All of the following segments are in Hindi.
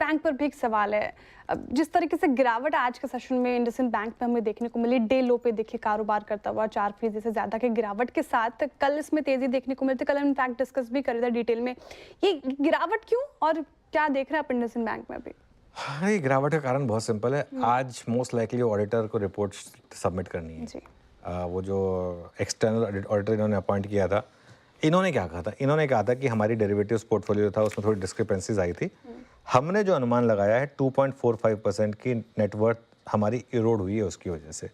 बैंक पर भी एक सवाल है। जिस तरीके से गिरावट आज के सेशन में इंडसइंड बैंक पे हमें देखने को मिली, डे लो पे देखिए कारोबार करता हुआ 4% से ज़्यादा की गिरावट के साथ कल इसमें तेज़ी देखने को मिलती। कल हम इनफैक्ट डिस्कस भी कर रहे थे डिटेल में, ये गिरावट क्यों और क्या देख रहे हैं आप इंडसइंड बैंक में अभी? हाँ, ये गिरावट का कारण बहुत सिंपल है। आज मोस्ट लाइकली ऑडिटर को रिपोर्ट सबमिट करनी है। जी। वो जो एक्सटर्नल ऑडिटर इन्होंने अपॉइंट किया था, इन्होंने क्या कहा था? इन्होंने कहा था कि हमारी डेरिवेटिव्स पोर्टफोलियो था, उसमें थोड़ी डिस्क्रिपेंसीज आई थी। हमने जो अनुमान लगाया है 2.45% की नेटवर्थ हमारी इरोड हुई है उसकी वजह से।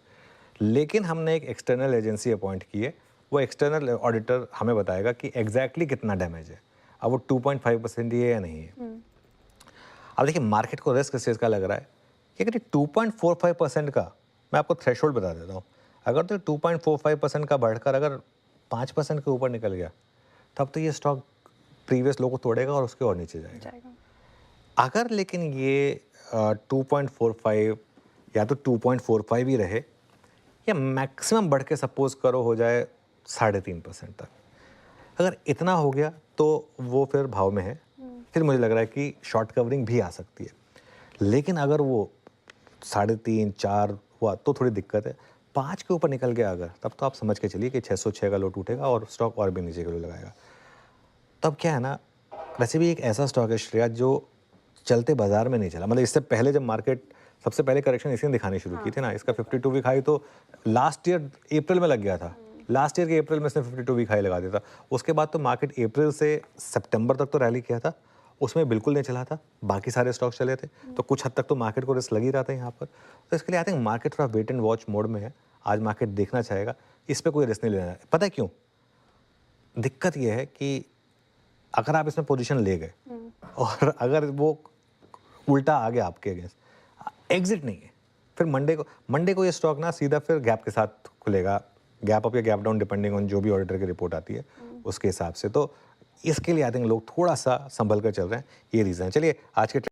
लेकिन हमने एक एक्सटर्नल एजेंसी अपॉइंट की है, वो एक्सटर्नल ऑडिटर हमें बताएगा कि एग्जैक्टली कितना डैमेज है। अब वो 2.5% ही है या नहीं है। अब देखिए मार्केट को रिस्क इस चीज़ का लग रहा है कि अगर 2.45% का, मैं आपको थ्रेशोल्ड बता देता हूँ, अगर तो 2.45% का बढ़कर अगर 5% के ऊपर निकल गया, तब तो ये स्टॉक प्रीवियस लो को तोड़ेगा और उसके और नीचे जाएगा। अगर लेकिन ये 2.45 या तो 2.45 ही रहे या मैक्सिमम बढ़ के सपोज करो हो जाए 3.5% तक, अगर इतना हो गया तो वो फिर भाव में है। फिर मुझे लग रहा है कि शॉर्ट कवरिंग भी आ सकती है। लेकिन अगर वो 3.5-4 हुआ तो थोड़ी दिक्कत है। 5 के ऊपर निकल गया अगर, तब तो आप समझ के चलिए कि 606 का लो टूटेगा और स्टॉक और भी नीचे का लो लगाएगा। तब क्या है ना, वैसे भी एक ऐसा स्टॉक है श्रेया जो चलते बाजार में नहीं चला। मतलब इससे पहले जब मार्केट सबसे पहले करेक्शन इसने दिखानी शुरू की थी ना, इसका 52 वीक हाई तो लास्ट ईयर अप्रैल में लग गया था। लास्ट ईयर के अप्रैल में इसने 52 वीक हाई लगा दिया था। उसके बाद तो मार्केट अप्रैल से सितंबर तक तो रैली किया था, उसमें बिल्कुल नहीं चला था, बाकी सारे स्टॉक चले थे। तो कुछ हद तक तो मार्केट को रिस्क लग ही रहा था यहाँ पर। तो इसके लिए आई थिंक मार्केट थोड़ा वेट एंड वॉच मोड में है। आज मार्केट देखना चाहेगा, इस पर कोई रिस्क नहीं लेना है। पता है क्यों? दिक्कत यह है कि अगर आप इसमें पोजीशन ले गए और अगर वो उल्टा आ गया आपके अगेंस्ट, एग्जिट नहीं है। फिर मंडे को ये स्टॉक ना सीधा फिर गैप के साथ खुलेगा, गैप अप या गैप डाउन डिपेंडिंग ऑन जो भी ऑडिटर की रिपोर्ट आती है उसके हिसाब से। तो इसके लिए आई थिंक लोग थोड़ा सा संभल कर चल रहे हैं, ये रीज़न है। चलिए आज के